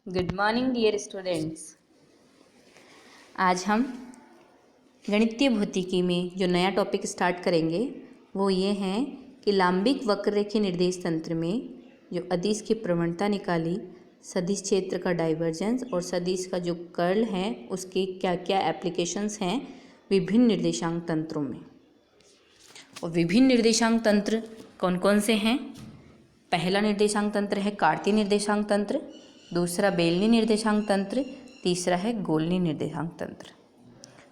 Good morning dear students. आज हम गणितीय भौतिकी में जो नया टॉपिक स्टार्ट करेंगे वो ये है कि लांबिक वक्ररेखीय निर्देश तंत्र में जो अदिश की प्रवणता निकाली, सदिश क्षेत्र का डाइवर्जेंस और सदिश का जो कर्ल है उसके क्या क्या एप्लीकेशंस हैं विभिन्न निर्देशांक तंत्रों में। और विभिन्न निर्देशांक तंत्र कौन कौन से हैं? पहला निर्देशांक तंत्र है कार्तीय निर्देशांक तंत्र, दूसरा बेलनी निर्देशांक तंत्र, तीसरा है गोलनी निर्देशांक तंत्र।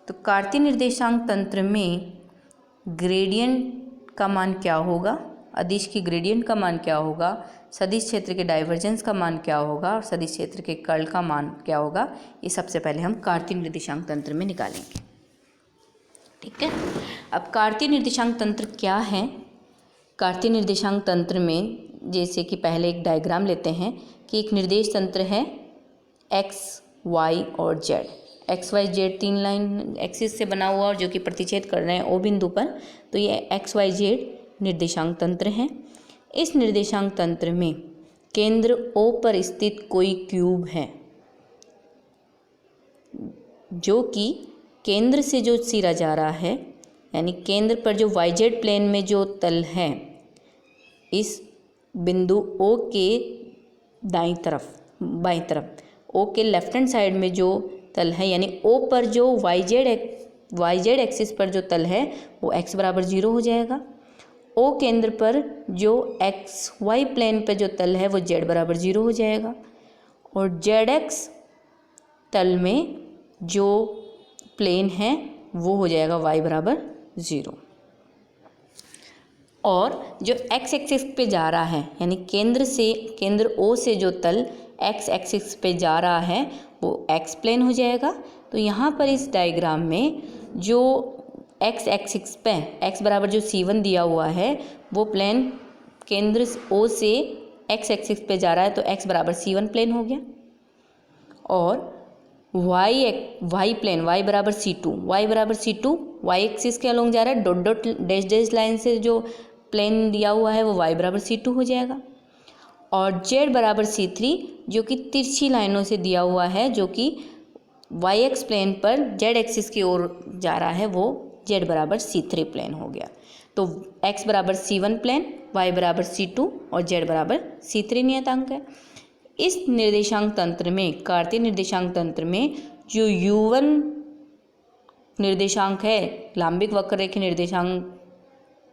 तो कार्तीय निर्देशांक तंत्र में ग्रेडियंट का मान क्या होगा, अदिश की ग्रेडियंट का मान क्या होगा, सदिश क्षेत्र के डाइवर्जेंस का मान क्या होगा और सदिश क्षेत्र के कर्ल का मान क्या होगा, ये सबसे पहले हम कार्तीय निर्देशांक तंत्र में निकालेंगे। ठीक है। अब कार्तीय निर्देशांक तंत्र क्या है? कार्तीय निर्देशांक तंत्र में जैसे कि पहले एक डायग्राम लेते हैं कि एक निर्देश तंत्र है एक्स, वाई और जेड। एक्स वाई जेड तीन लाइन एक्सिस से बना हुआ और जो कि प्रतिच्छेद कर रहे हैं ओ बिंदु पर, तो ये एक्स वाई जेड निर्देशांक तंत्र हैं। इस निर्देशांक तंत्र में केंद्र ओ पर स्थित कोई क्यूब है जो कि केंद्र से जो सिरा जा रहा है, यानी केंद्र पर जो वाई जेड प्लेन में जो तल है, इस बिंदु ओ के दाईं तरफ बाईं तरफ ओ के लेफ्ट हैंड साइड में जो तल है, यानी ओ पर जो वाई जेड एक्सिस पर जो तल है वो x बराबर 0 हो जाएगा। ओ केंद्र पर जो एक्स वाई प्लेन पर जो तल है वो z बराबर 0 हो जाएगा। और जेड एक्स तल में जो प्लेन है वो हो जाएगा y बराबर 0। और जो x एक्सिस पे जा रहा है, यानी केंद्र O से जो तल x एक्सिस पे जा रहा है वो x प्लेन हो जाएगा। तो यहाँ पर इस डायग्राम में जो x एक्सिस पे x बराबर जो c1 दिया हुआ है वो प्लेन केंद्र O से x एक्सिस पे जा रहा है, तो x बराबर c1 प्लेन हो गया। और y प्लेन y बराबर c2 y एक्सिस के अलोंग जा रहा है, dot dot dash dash line से जो प्लेन दिया हुआ है वो y बराबर c2 हो जाएगा। और z बराबर c3 जो कि तिरछी लाइनों से दिया हुआ है, जो कि yx प्लेन पर z एक्सिस की ओर जा रहा है, वो z बराबर c3 प्लेन हो गया। तो x बराबर c1 प्लेन, y बराबर c2 और z बराबर c3 नियतांक है। इस निर्देशांक तंत्र में, कार्तीय निर्देशांक तंत्र में जो u1 निर्देशांक है, लांबिक वक्ररेखीय निर्देशांक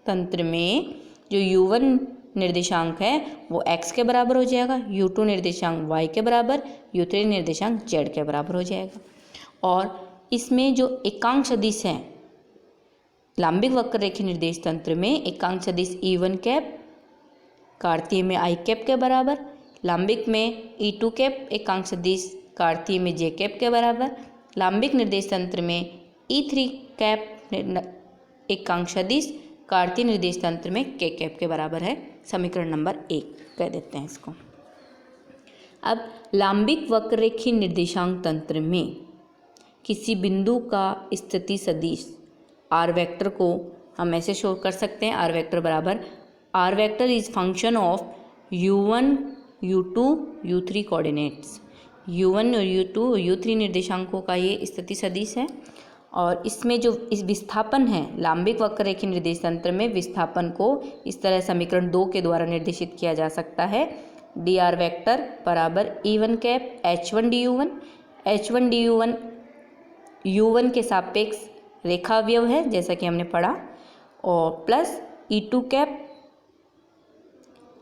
तंत्र में जो u1 निर्देशांक है वो x के बराबर हो जाएगा, u2 निर्देशांक y के बराबर, u3 निर्देशांक z के बराबर हो जाएगा। और इसमें जो एकांक सदिश है लांबिक वक्ररेखीय निर्देश तंत्र में, एकांक सदिश e1 कैप कार्तीय में i कैप के बराबर, लांबिक में e2 कैप एकांक सदिश कार्तीय में j कैप के बराबर, लांबिक निर्देश तंत्र में e3 कैप एकांक सदिश कार्तीय निर्देश तंत्र में k कैप के बराबर है। समीकरण नंबर 1 कह देते हैं इसको। अब लांबिक वक्ररेखीय निर्देशांक तंत्र में किसी बिंदु का स्थिति सदिश r वेक्टर को हम ऐसे शो कर सकते हैं, r वेक्टर बराबर r vector is function of u1 u2 u3 coordinates. u1 और u2 और u3 निर्देशांकों का ये स्थिति सदिश है। और इसमें जो इस विस्थापन है लांबिक वक्ररेखीय निर्देश तंत्र में, विस्थापन को इस तरह समीकरण 2 के द्वारा निर्देशित किया जा सकता है। dr वेक्टर बराबर e1 cap h1 du1 u1 के सापेक्ष रेखा अवयव है जैसा कि हमने पढ़ा, और plus e2 cap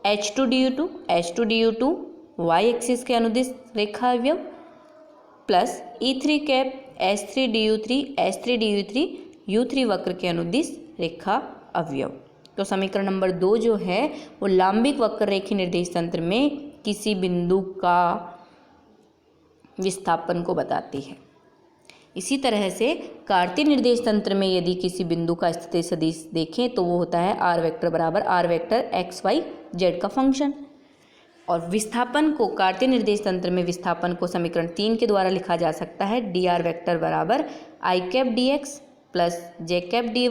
h2 du2 y axis के अनुदिश रेखा अवयव, plus e3 cap h3 du3 u3 वक्र के अनुदिश रेखा अवयव। तो समीकरण नंबर 2 जो है वो लांबिक वक्ररेखीय निर्देश तंत्र में किसी बिंदु का विस्थापन को बताती है। इसी तरह से कार्तीय निर्देश तंत्र में यदि किसी बिंदु का स्थिति सदिश देखें तो वो होता है r वेक्टर बराबर r vector x y z का फंक्शन। और विस्थापन को कार्तीय निर्देश तंत्र में विस्थापन को समीकरण 3 के द्वारा लिखा जा सकता है। dr वेक्टर बराबर i cap dx plus j cap dy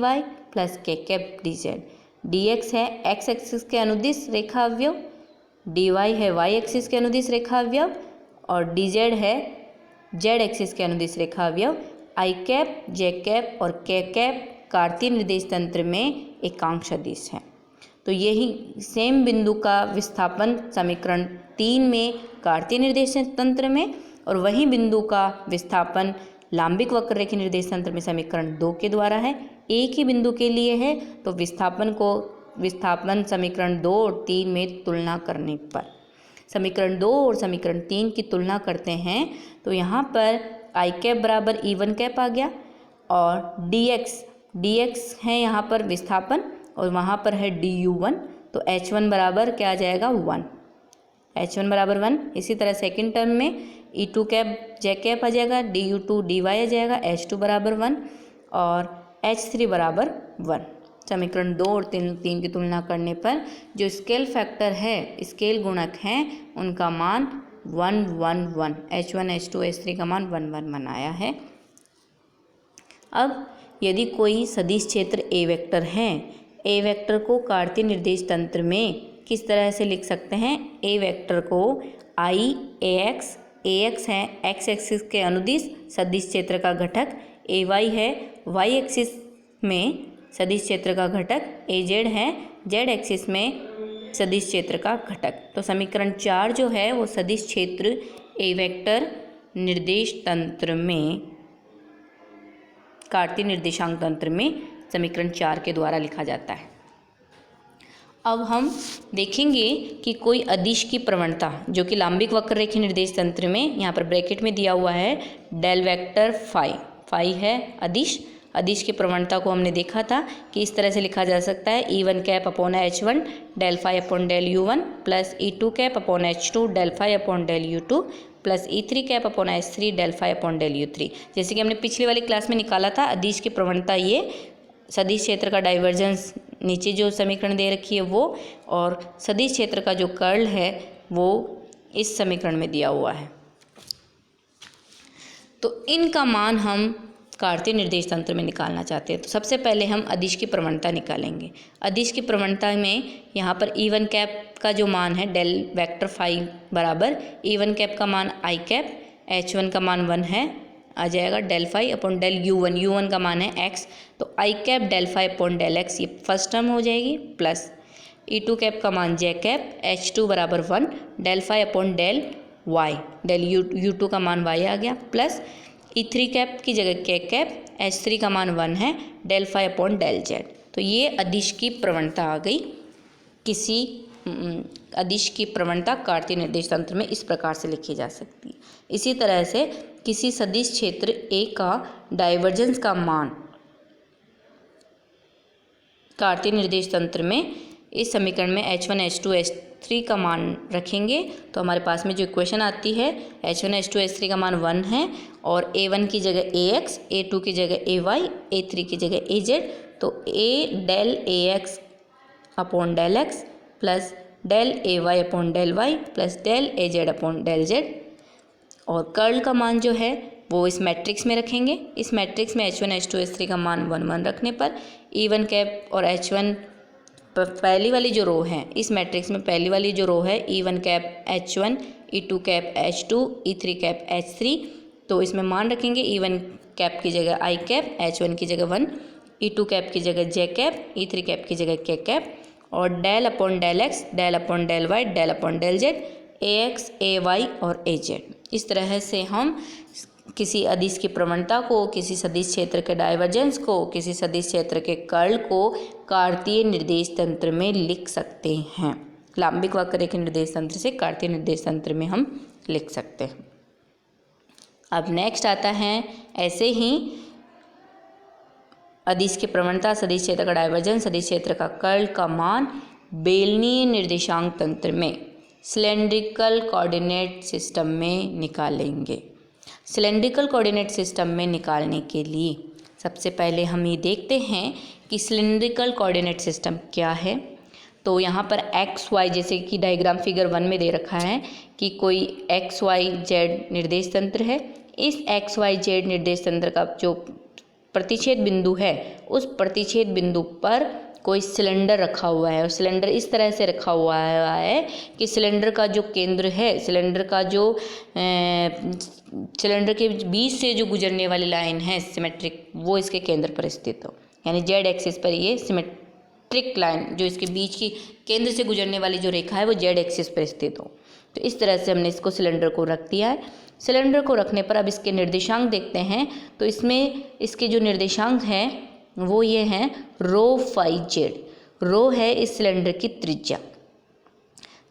plus k cap dz। dx है x एक्सिस के अनुदिश रेखा अवयव, dy है y एक्सिस के अनुदिश रेखा अवयव और डी जेड है जेड एक्सिस के अनुदिश रेखा अवयव। आई कैप, जे कैप और के कैप कार्तीय निर्देश तंत्र में एकांक सदिश है। तो यही सेम बिंदु का विस्थापन समीकरण 3 में कार्तीय निर्देश तंत्र में, और वही बिंदु का विस्थापन लांबिक वक्र रेखीय निर्देश तंत्र में समीकरण 2 के द्वारा है। एक ही बिंदु के लिए है तो विस्थापन समीकरण 2 और 3 में तुलना करने पर, समीकरण 2 और समीकरण 3 की तुलना करते हैं तो यहाँ पर आई कैप बराबर E1 कैप आ गया, और डी एक्स है यहाँ पर विस्थापन और वहाँ पर है DU1, तो H1 बराबर क्या आ जाएगा 1, H1 बराबर 1। इसी तरह सेकंड टर्म में E2 कैप जे कैप आ जाएगा, DU2 dy आ जाएगा, H2 बराबर 1 और H3 बराबर 1। समीकरण 2 और 3 की तुलना करने पर जो स्केल फैक्टर है, स्केल गुणक हैं, उनका मान 1 1 1, H1 H2 H3 का मान 1 1 1 आया है। अब यदि कोई सदिश क्षेत्र ए वेक्टर है, ए वेक्टर को कार्तीय निर्देश तंत्र में किस तरह से लिख सकते हैं? ए वेक्टर को आई ए एक्स है एक्स एक्सिस के अनुदिश सदिश क्षेत्र का घटक, ए वाई है वाई एक्सिस में सदिश क्षेत्र का घटक, ए जेड है जेड एक्सिस में सदिश क्षेत्र का घटक। तो समीकरण 4 जो है वो सदिश क्षेत्र ए वेक्टर निर्देश तंत्र में कार्तीय निर्देशांक तंत्र में समीकरण 4 के द्वारा लिखा जाता है। अब हम देखेंगे कि कोई अदिश की प्रवणता जो कि लांबिक वक्र रेखीय निर्देश तंत्र में यहाँ पर ब्रैकेट में दिया हुआ है डेल वेक्टर फाई है अदिश की प्रवणता को हमने देखा था कि इस तरह से लिखा जा सकता है E1 cap upon H1 del phi upon del U1 plus E2 cap upon H2 del phi upon del U2 plus E3 cap upon H3 del phi upon del U3। जैसे कि हमने पिछली वाली क्लास में निकाला था अदिश की प्रवणता, ये सदिश क्षेत्र का डाइवर्जेंस नीचे जो समीकरण दे रखी है वो, और सदिश क्षेत्र का जो कर्ल है वो इस समीकरण में दिया हुआ है। तो इनका मान हम कार्तीय निर्देश तंत्र में निकालना चाहते हैं। तो सबसे पहले हम अदिश की प्रवणता निकालेंगे। अदिश की प्रवणता में यहाँ पर E1 कैप का जो मान है डेल वेक्टर फाई बराबर E1 कैप का मान आई कैप, H1 का मान 1 है आ जाएगा del phi upon del U1 का मान है x, तो I cap del phi upon del x ये फर्स्ट टर्म हो जाएगी, प्लस E2 कैप का मान जे कैप, H2 बराबर 1 del phi upon del y, del U2 का मान y आ गया, प्लस E3 कैप की जगह के कैप, H3 का मान 1 है del phi upon del z। तो ये अदिश की प्रवणता आ गई। किसी अदिश की प्रवणता कार्तीय निर्देश तंत्र में इस प्रकार से लिखी जा सकती है। इसी तरह से किसी सदिश क्षेत्र ए का डाइवर्जेंस का मान कार्तीय निर्देश तंत्र में इस समीकरण में H1 H2 H3 का मान रखेंगे तो हमारे पास में जो इक्वेशन आती है H1 H2 H3 का मान 1 है और A1 की जगह AX, A2 की जगह AY, A3 की जगह AZ, तो A del AX upon del x plus del AY upon del y plus del AZ upon del Z, और कर्ल का मान जो है वो इस मैट्रिक्स में रखेंगे। इस मैट्रिक्स में H1 H2 H3 का मान 1 1 रखने पर E1 कैप और H1 पहली वाली जो रो है, इस मैट्रिक्स में पहली वाली जो रो है E1 cap H1, E2 cap H2, E3 cap H3, तो इसमें मान रखेंगे E1 कैप की जगह आई कैप, H1 की जगह 1, E2 कैप की जगह जे कैप, E3 कैप की जगह के कैप, और del upon del x, del upon del y, del upon del z, AX, AY और AZ। इस तरह से हम किसी अदिश की प्रवणता को, किसी सदिश क्षेत्र के डाइवर्जेंस को, किसी सदिश क्षेत्र के कर्ल को कार्तीय निर्देश तंत्र में लिख सकते हैं। लांबिक वक्र रेखीय निर्देश तंत्र से कार्तीय निर्देश तंत्र में हम लिख सकते हैं। अब नेक्स्ट आता है ऐसे ही अदिश की प्रवणता, सदिश क्षेत्र का डाइवर्जेंस, सदिश क्षेत्र का कर्ल का मान बेलनीय निर्देशांक तंत्र में सिलेंड्रिकल कोऑर्डिनेट सिस्टम में निकालेंगे। सिलेंड्रिकल कोऑर्डिनेट सिस्टम में निकालने के लिए सबसे पहले हम ये देखते हैं कि सिलेंड्रिकल कोऑर्डिनेट सिस्टम क्या है। तो यहाँ पर एक्स वाई, जैसे कि डायग्राम फिगर 1 में दे रखा है कि कोई एक्स वाई जेड निर्देश तंत्र है। इस एक्स वाई जेड निर्देश तंत्र का जो प्रतिच्छेद बिंदु है, उस प्रतिच्छेद बिंदु पर कोई सिलेंडर रखा हुआ है और सिलेंडर इस तरह से रखा हुआ है कि सिलेंडर का जो केंद्र है, सिलेंडर का जो सिलेंडर के बीच से जो गुजरने वाली लाइन है सिमेट्रिक, वो इसके केंद्र पर स्थित हो, यानी जेड एक्सिस पर ये सिमेट्रिक लाइन जो इसके बीच की केंद्र से गुजरने वाली जो रेखा है वो जेड एक्सिस पर स्थित हो। तो इस तरह से हमने इसको सिलेंडर को रख दिया है। सिलेंडर को रखने पर अब इसके निर्देशांक देखते हैं। तो इसमें इसके जो निर्देशांक हैं वो ये हैं रो फाई जेड। रो है इस सिलेंडर की त्रिज्या,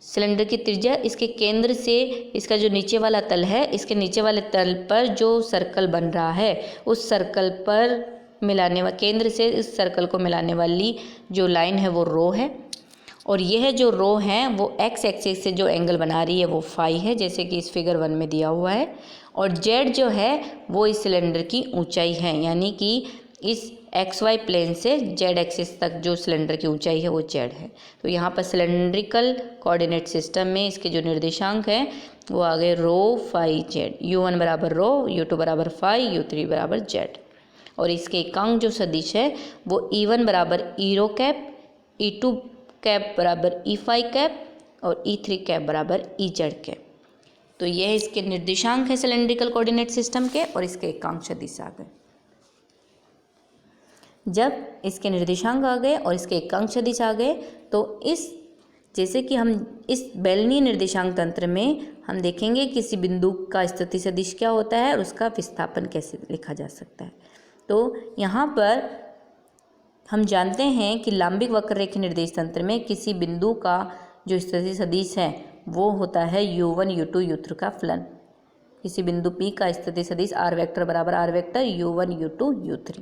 सिलेंडर की त्रिज्या इसके केंद्र से इसका जो नीचे वाला तल है, इसके नीचे वाले तल पर जो सर्कल बन रहा है उस सर्कल पर मिलाने वाला, केंद्र से इस सर्कल को मिलाने वाली जो लाइन है वो रो है। और यह जो रो है वो एक्स एक्सिस से जो एंगल बना रही है वो फाई है, जैसे कि इस फिगर 1 में दिया हुआ है। और जेड जो है वो इस सिलेंडर की ऊंचाई है, यानी कि इस एक्स वाई प्लेन से जेड एक्सिस तक जो सिलेंडर की ऊंचाई है वो जेड है। तो यहाँ पर सिलेंड्रिकल कोऑर्डिनेट सिस्टम में इसके जो निर्देशांक हैं वो आ गए रो फाई जेड। u1 बराबर रो, u2 बराबर फाई, u3 बराबर जेड। और इसके एकांक जो सदिश है वो e1 बराबर e rho cap, e2 cap बराबर ई फाई कैप और e3 कैप बराबर ई जेड कैप। तो यह इसके निर्देशांक है सिलेंड्रिकल कोऑर्डिनेट सिस्टम के, और इसके एकांक सदिश आ गए। जब इसके निर्देशांक आ गए और इसके एकांक सदिश आ गए तो इस, जैसे कि हम इस बेलनीय निर्देशांक तंत्र में हम देखेंगे किसी बिंदु का स्थिति सदिश क्या होता है और उसका विस्थापन कैसे लिखा जा सकता है। तो यहाँ पर हम जानते हैं कि लांबिक वक्ररेखीय निर्देश तंत्र में किसी बिंदु का जो स्थिति सदिश है वो होता है u1 u2 u3 का फलन। किसी बिंदु P का स्थिति सदिश r वेक्टर बराबर r vector u1 u2 u3,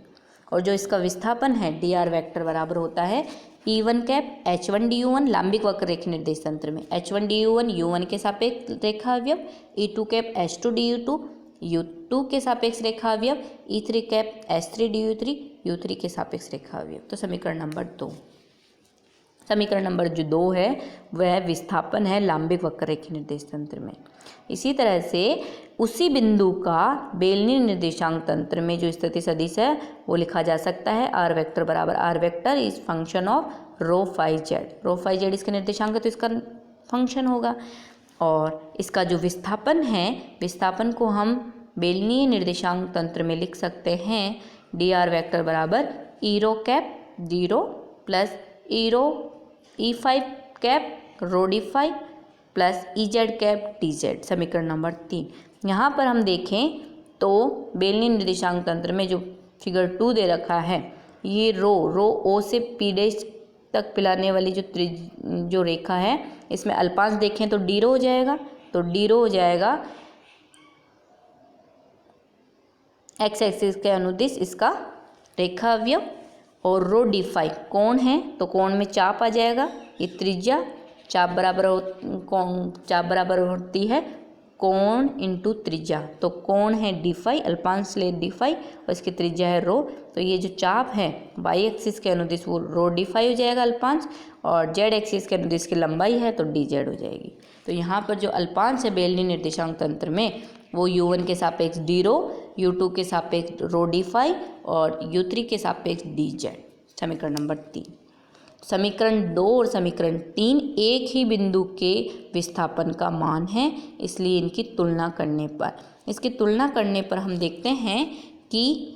और जो इसका विस्थापन है dr वेक्टर बराबर होता है e1 कैप h1 du1। लांबिक वक्ररेखीय निर्देश तंत्र में h1 du1 u1 के सापेक्ष रेखा अवयव, e2 cap h2 du2 u2 के सापेक्ष रेखा अवयव, e3 cap h3 du3 u3 के सापेक्ष रेखा अवयव। तो समीकरण नंबर 2, समीकरण नंबर जो 2 है वह विस्थापन है लांबिक वक्ररेखीय निर्देश तंत्र में। इसी तरह से उसी बिंदु का बेलनीय निर्देशांक तंत्र में जो स्थिति सदिश है वो लिखा जा सकता है r वेक्टर बराबर r vector is function of rho phi z. Rho phi z इसका निर्देशांक है तो इसका फंक्शन होगा। और इसका जो विस्थापन है, विस्थापन को हम बेलनीय निर्देशांक तंत्र में लिख सकते हैं dr वेक्टर बराबर e rho cap zero plus e rho e five cap rho d five plus ई जेड कैप डी जेड। समीकरण नंबर 3। यहाँ पर हम देखें तो बेलनीय निर्देशांक तंत्र में जो फिगर 2 दे रखा है, ये रो ओ से पी डैश तक पिलाने वाली जो रेखा है, इसमें अल्पांश देखें तो डी रो हो जाएगा। तो डी रो हो जाएगा एक्स एक्सिस के अनुदिश इसका रेखा अवयव, और रो डी फाई कोण है तो कोण में चाप आ जाएगा। ये त्रिज्या चाप बराबर होती है कोण इंटू त्रिज्या, तो कोण है डी फाई, अल्पांश ले डी फाई और इसकी त्रिज्या है रो। तो ये जो चाप है वाई एक्सिस के अनुदिश वो रो डी फाई हो जाएगा अल्पांश, और जेड एक्सिस के अनुदिश की लंबाई है तो डी जेड हो जाएगी। तो यहाँ पर जो अल्पांश है बेलनीय निर्देशांक तंत्र में वो u1 के सापेक्ष डी रो, u2 के सापेक्ष रो डी फाई और u3 के सापेक्ष डी जेड। समीकरण नंबर 3। समीकरण 2 और समीकरण 3 एक ही बिंदु के विस्थापन का मान है, इसलिए इनकी तुलना करने पर हम देखते हैं कि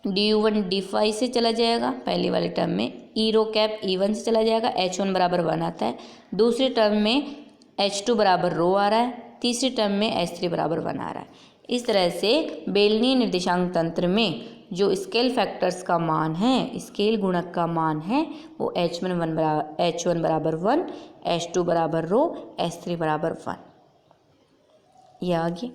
du1 d5 से चला जाएगा पहली वाले टर्म में, ई रो कैप e1 से चला जाएगा, h1 बराबर 1 आता है। दूसरे टर्म में h2 बराबर रो आ रहा है, तीसरे टर्म में h3 बराबर 1 आ रहा है। इस तरह से बेलनीय निर्देशांक तंत्र में जो स्केल फैक्टर्स का मान है, स्केल गुणक का मान है, वो h1 बराबर 1, h2 बराबर रो, h3 बराबर 1, यह आ गया।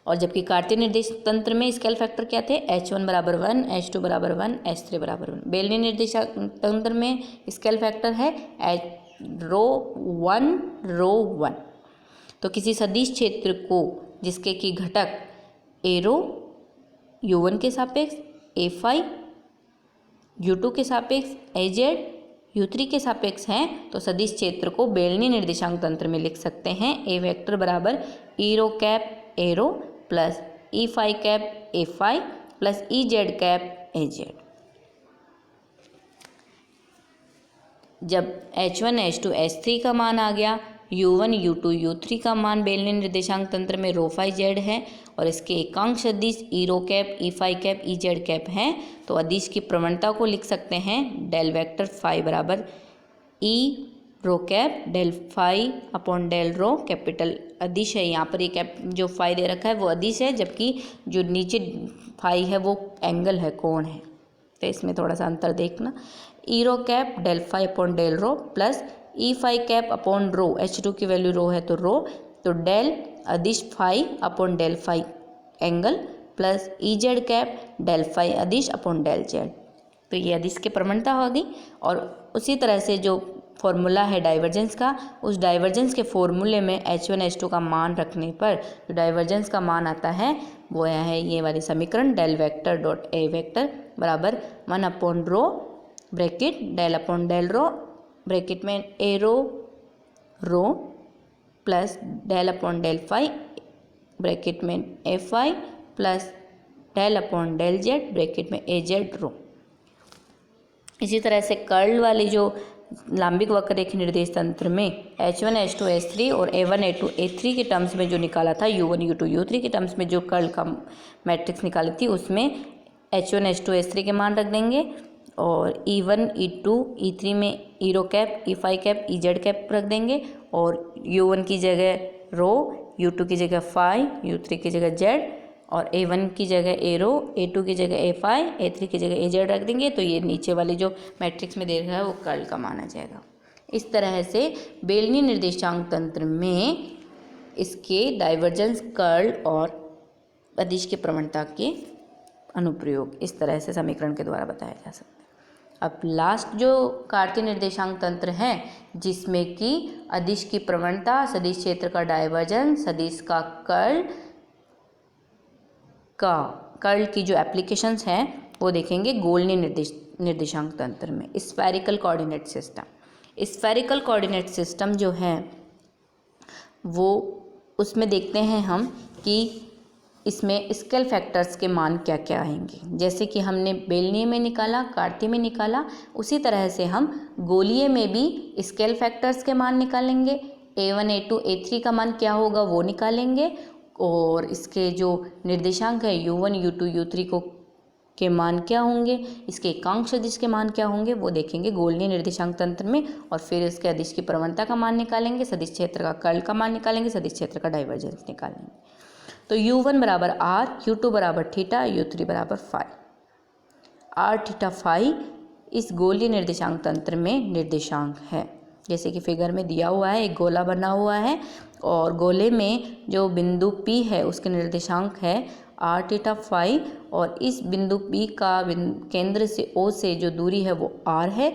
और जबकि कार्तीय निर्देश तंत्र में स्केल फैक्टर क्या थे, h1 बराबर 1, h2 बराबर 1, h3 बराबर 1। बेलनीय निर्देशांक तंत्र में स्केल फैक्टर है रो 1। तो किसी सदिश क्षेत्र को जिसके कि घटक एरो u1 के सापेक्ष ए फाई, u2 के सापेक्ष ए जेड, u3 के सापेक्ष हैं, तो सदिश क्षेत्र को बेलनीय निर्देशांक तंत्र में लिख सकते हैं ए वेक्टर बराबर e rho cap A rho plus E phi cap A phi plus E z cap A z. जब H1 H2 H3 का मान आ गया, U1 U2 U3 का मान बेलनी निर्देशांक तंत्र में रो फाई जेड है और इसके एकांक सदिश e rho cap e phi cap e z cap हैं, तो अदिश की प्रवणता को लिख सकते हैं डेल वेक्टर फाई बराबर e rho cap del phi upon del rho. Capital अदिश है, यहाँ पर ये कैप जो फाई दे रखा है वो अदिश है, जबकि जो नीचे फाई है वो एंगल है, कोण है। तो इसमें थोड़ा सा अंतर देखना। E rho cap del phi upon del rho plus ई phi cap upon rho, H2 की वैल्यू रो है तो रो, तो डेल अदिश phi upon del phi angle plus ई जेड कैप डेल फाई अदिश अपॉन डेल जेड। तो ये अदिश की प्रवणता होगी। और उसी तरह से जो फॉर्मूला है डाइवर्जेंस का, उस डाइवर्जेंस के फॉर्मूले में H1 H2 का मान रखने पर जो डाइवर्जेंस का मान आता है वो है ये वाली समीकरण, del vector dot A vector बराबर 1 upon rho bracket del upon del rho bracket में A rho plus del upon del phi bracket में A phi plus del upon del z bracket में ए जेड रो। इसी तरह से curl वाली जो लांबिक वक्र रेखी निर्देश तंत्र में H1 H2 H3 और A1 A2 A3 के टर्म्स में जो निकाला था, U1 U2 U3 के टर्म्स में जो कर्ल का मैट्रिक्स निकाली थी, उसमें H1 H2 H3 के मान रख देंगे और E1 E2 E3 में e rho cap e phi cap e z cap रख देंगे और U1 की जगह रो, U2 की जगह फाई, U3 की जगह जेड और A1 की जगह ए रो, A2 की जगह ए फाई, A3 की जगह ए जेड रख देंगे। तो ये नीचे वाले जो मैट्रिक्स में दे रखा है वो कर्ल का माना जाएगा। इस तरह से बेलनी निर्देशांक तंत्र में इसके डाइवर्जेंस, कर्ल और अदिश की प्रवणता के अनुप्रयोग इस तरह से समीकरण के द्वारा बताया जा सकता है। अब लास्ट जो कार्तीय निर्देशांक तंत्र है जिसमें कि अदिश की प्रवणता, सदिश क्षेत्र का डाइवर्जेंस, सदिश का कर्ल की जो एप्लीकेशंस हैं वो देखेंगे गोलनी निर्देशांक तंत्र में। Spherical coordinate system, spherical coordinate system जो है वो उसमें देखते हैं हम कि इसमें स्केल फैक्टर्स के मान क्या क्या आएंगे। जैसे कि हमने बेलनीय में निकाला, कार्तीय में निकाला, उसी तरह से हम गोलीय में भी स्केल फैक्टर्स के मान निकालेंगे। A1 A2 A3 का मान क्या होगा वो निकालेंगे और इसके जो निर्देशांक है U1 U2 U3 को के मान क्या होंगे, इसके एकांक सदिश के मान क्या होंगे वो देखेंगे गोलनीय निर्देशांक तंत्र में। और फिर इसके अदिश की प्रवणता का मान निकालेंगे, सदिश क्षेत्र का कर्ल का मान निकालेंगे, सदिश क्षेत्र का डाइवर्जेंस निकालेंगे। तो U1 बराबर R, U2 बराबर थीटा, U3 बराबर फाई। R थीटा फाई इस गोलीय निर्देशांक तंत्र में निर्देशांक है। जैसे कि फिगर में दिया हुआ है, एक गोला बना हुआ है और गोले में जो बिंदु P है उसके निर्देशांक है R थीटा फाई और इस बिंदु P का केंद्र से O से जो दूरी है वो R है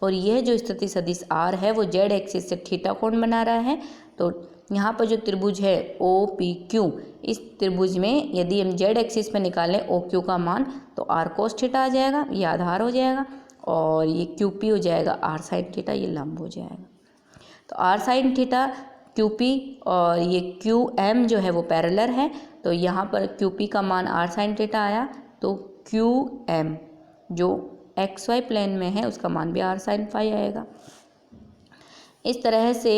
और यह जो स्थिति सदिश R है वो जेड एक्सिस से थीटा कोण बना रहा है। तो यहाँ पर जो त्रिभुज है OPQ, इस त्रिभुज में यदि हम जेड एक्सिस पे निकालें OQ का मान तो R कोस थीटा आ जाएगा, ये आधार हो जाएगा और ये QP हो जाएगा R साइन थीटा, ये लंब हो जाएगा। तो R साइन थीटा QP और ये QM जो है वो पैरेलल है, तो यहाँ पर QP का मान R साइन थीटा आया तो QM जो XY प्लेन में है उसका मान भी R साइन फाई आएगा। इस तरह से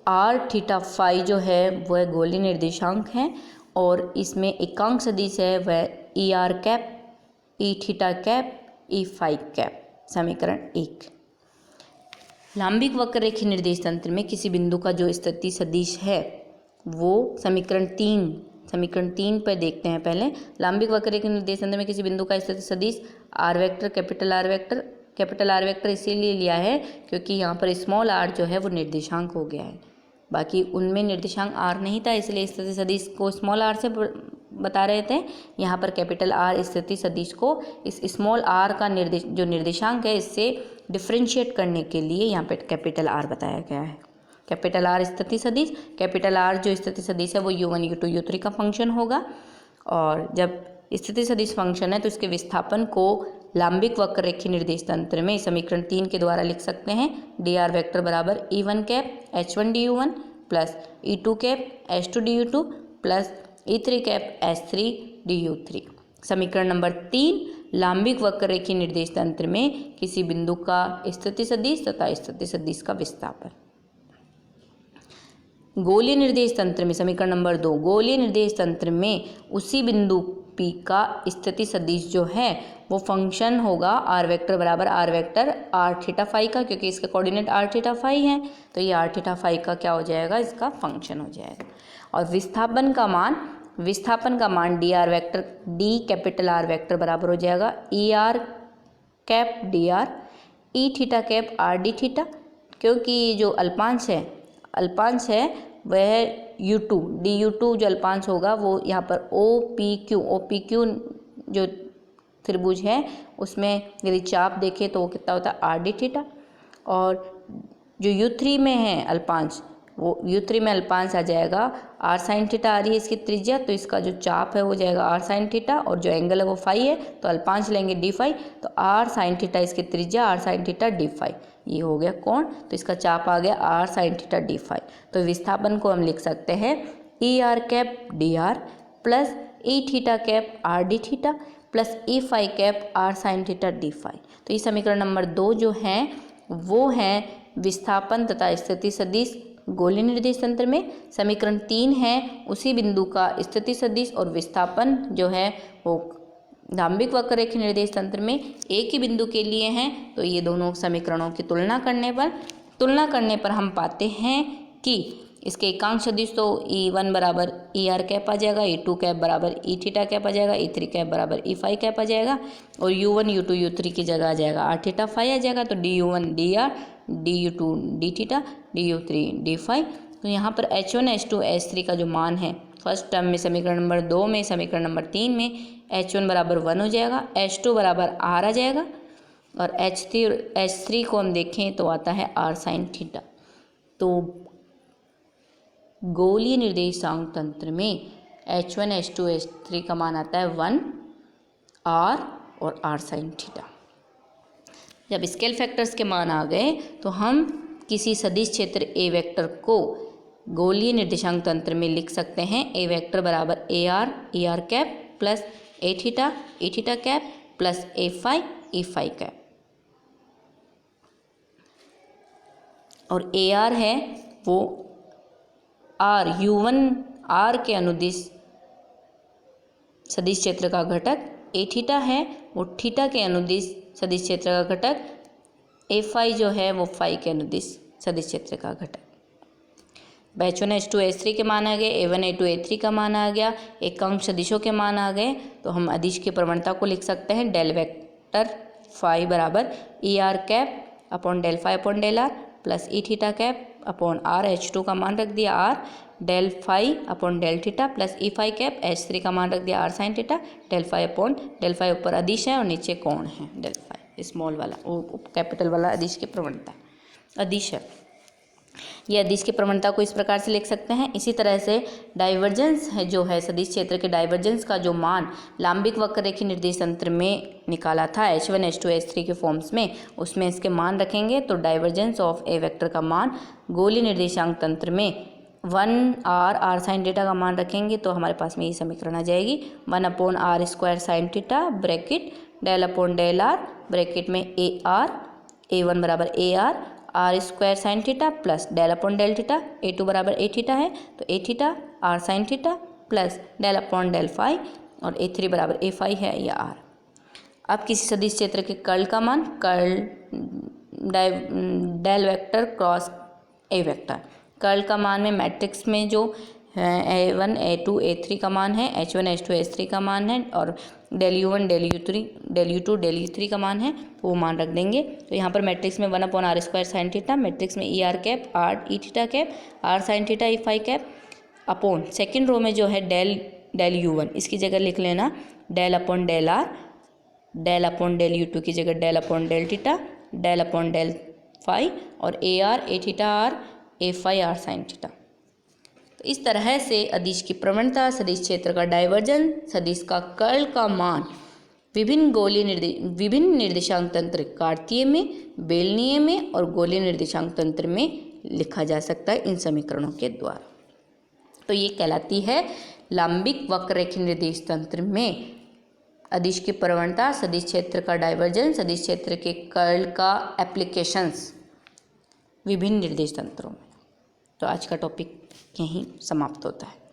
R थीटा फाई जो है वह गोलीय निर्देशांक है और इसमें एकांक सदिश है वह ER cap, E theta cap, E phi cap. समीकरण 1। लांबिक वक्र रेखी निर्देश तंत्र में किसी बिंदु का जो स्थिति सदिश है वो समीकरण 3 पर देखते हैं। पहले लांबिक वक्र रेखी निर्देश तंत्र में किसी बिंदु का स्थिति सदिश R vector, capital R vector इसीलिए लिया है क्योंकि यहाँ पर स्मॉल r जो है वो निर्देशांक हो गया है, बाकी उनमें निर्देशांक R नहीं था इसलिए स्थिति सदिश को स्मॉल r से बता रहे थे। यहाँ पर कैपिटल R स्थिति सदिश को इस स्मॉल r का जो निर्देशांक है इससे डिफ्रेंशिएट करने के लिए यहाँ पे कैपिटल R बताया गया है। कैपिटल R स्थिति सदिश, कैपिटल R जो स्थिति सदिश है वो U1 U2 U3 का फंक्शन होगा और जब स्थिति सदिश फंक्शन है तो इसके विस्थापन को लांबिक वक्र रेखी निर्देश तंत्र में समीकरण 3 के द्वारा लिख सकते हैं। dr वेक्टर बराबर E1 cap H1 du1 plus E2 cap H2 du2 plus E3 cap H3 du3। समीकरण नंबर 3 लांबिक वक्र रेखीय निर्देश तंत्र में किसी बिंदु का स्थिति सदिश तथा स्थिति सदिश का विस्थापन। गोलीय निर्देश तंत्र में समीकरण नंबर 2, गोलीय निर्देश तंत्र में उसी बिंदु P का स्थिति सदिश जो है वो फंक्शन होगा आर वेक्टर बराबर R vector R theta phi का, क्योंकि इसका कोऑर्डिनेट आर थीटा फाई है, तो ये आर थीटा फाई का क्या हो जाएगा, इसका फंक्शन हो जाएगा। और विस्थापन का मान D R vector, D capital R vector बराबर हो जाएगा E R cap D are e theta cap R D theta, क्योंकि जो अल्पांश है वह U2 DU2 जो अल्पांश होगा वो यहाँ पर OPQ जो त्रिभुज है उसमें यदि चाप देखें तो वो कितना होता है आर डी थीटा। और जो U3 में है अल्पांश, वो U3 में अल्पांश आ जाएगा आर साइन थीटा आ रही है इसकी त्रिज्या, तो इसका जो चाप है वो जाएगा आर साइन थीटा, और जो एंगल है वो फाई है, तो अल्पांश लेंगे डी फाई, तो आर साइन थीटा इसकी त्रिज्या R sine theta D phi, ये हो गया कोण, तो इसका चाप आ गया R sine theta D phi. तो विस्थापन को हम लिख सकते हैं E are cap D R plus E theta cap R D theta plus E phi cap are sine theta D phi. तो ये समीकरण नंबर 2 जो है वो है विस्थापन तथा स्थिति सदिश गोलीय निर्देश तंत्र में। समीकरण 3 है उसी बिंदु का स्थिति सदिश और विस्थापन जो है वो लांबिक वक्र रेखीय निर्देश तंत्र में एक ही बिंदु के लिए हैं। तो ये दोनों समीकरणों की तुलना करने पर हम पाते हैं कि इसके एकांक सदिश तो E1 बराबर ई आर कैप आ जाएगा, E2 कैप बराबर ई थीटा कैप आ जाएगा, E3 कैप बराबर ई फाई कैप आ जाएगा, और U1 U2 U3 की जगह आ जाएगा आर थीटा फाई आ जाएगा। तो DU1 D R, DU2 D theta, DU3 D phi. तो यहाँ पर H1 H2 H3 का जो मान है फर्स्ट टर्म में समीकरण नंबर 2 में, समीकरण नंबर 3 में H1 बराबर 1 हो जाएगा, H2 बराबर R आ जाएगा, और H3 को हम देखें तो आता है R साइन थीटा। तो गोलीय निर्देशांक तंत्र में H1 H2 H3 का मान आता है 1 R और R साइन थीटा। जब स्केल फैक्टर्स के मान आ गए तो हम किसी सदिश क्षेत्र A वेक्टर को गोलीय निर्देशांक तंत्र में लिख सकते हैं A वेक्टर बराबर AR e are cap plus A theta cap plus A phi cap, और ए आर है वो आर U1 R के अनुदिश सदिश क्षेत्र का घटक, ए थीटा है वो थीटा के अनुदिश सदिश क्षेत्र का घटक, ए फाई जो है वो फाई के अनुदिश सदिश क्षेत्र का घटक। H1 H2 H3 के मान आ गए, A1 A2 A3 का मान आ गया, एकांक सदिशों के मान आ गए, तो हम अदिश की प्रवणता को लिख सकते हैं डेल वेक्टर फाई बराबर E are cap upon del phi upon del R plus E theta cap upon R, H2 का मान रख दिया R, del phi upon del theta plus ई फाई कैप, H3 का मान रख दिया R sine theta, del phi upon del phi ऊपर अदिश है और नीचे कोण है डेल फाई स्मॉल वाला, वो कैपिटल वाला अदिश की प्रवणता अदिश है। ये अदिश की प्रवणता को इस प्रकार से लिख सकते हैं। इसी तरह से डाइवर्जेंस है जो है सदिश क्षेत्र के डाइवर्जेंस का जो मान लांबिक वक्र रेखीय निर्देश तंत्र में निकाला था H1 H2 H3 के फॉर्म्स में, उसमें इसके मान रखेंगे तो डाइवर्जेंस ऑफ ए वेक्टर का मान गोलीय निर्देशांक तंत्र में 1 R साइन थीटा का मान रखेंगे तो हमारे पास में ये समीकरण आ जाएगी 1 upon r square sine theta bracket del upon del r bracket में ए आर, A1 बराबर A r square sine theta plus del upon del theta, A2 बराबर ए थीटा है तो A theta r sine theta plus del upon del phi, और A3 बराबर ए phi है या are. अब किसी सदिश क्षेत्र के कर्ल का मान, curl del vector cross A vector, curl का मान में मैट्रिक्स में जो A1 A2 A3 का मान है, H1 H2 H3 का मान है, और del U1 del U2 del U3 का मान है, तो वो मान रख देंगे। तो यहाँ पर मैट्रिक्स में 1 upon r square sine theta, matrix में e are cap r e theta cap are sine theta e phi cap upon second row में जो है डेल U1 इसकी जगह लिख लेना del upon del r, del upon del U2 की जगह del upon del theta, del upon del phi, और A r A theta r A phi r sine theta. तो इस तरह से अदिश की प्रवणता, सदिश क्षेत्र का डाइवर्जन, सदिश का कर्ल का मान विभिन्न निर्देशांक तंत्र कार्तीय में, बेलनीय में और गोलीय निर्देशांक तंत्र में लिखा जा सकता है इन समीकरणों के द्वारा। तो ये कहलाती है लांबिक वक्र रेखीय निर्देश तंत्र में अदिश की प्रवणता, सदिश क्षेत्र का डाइवर्जेंस, सदिश क्षेत्र के कर्ल का एप्लीकेशंस विभिन्न निर्देश तंत्रों में। तो आज का टॉपिक यहीं समाप्त होता है।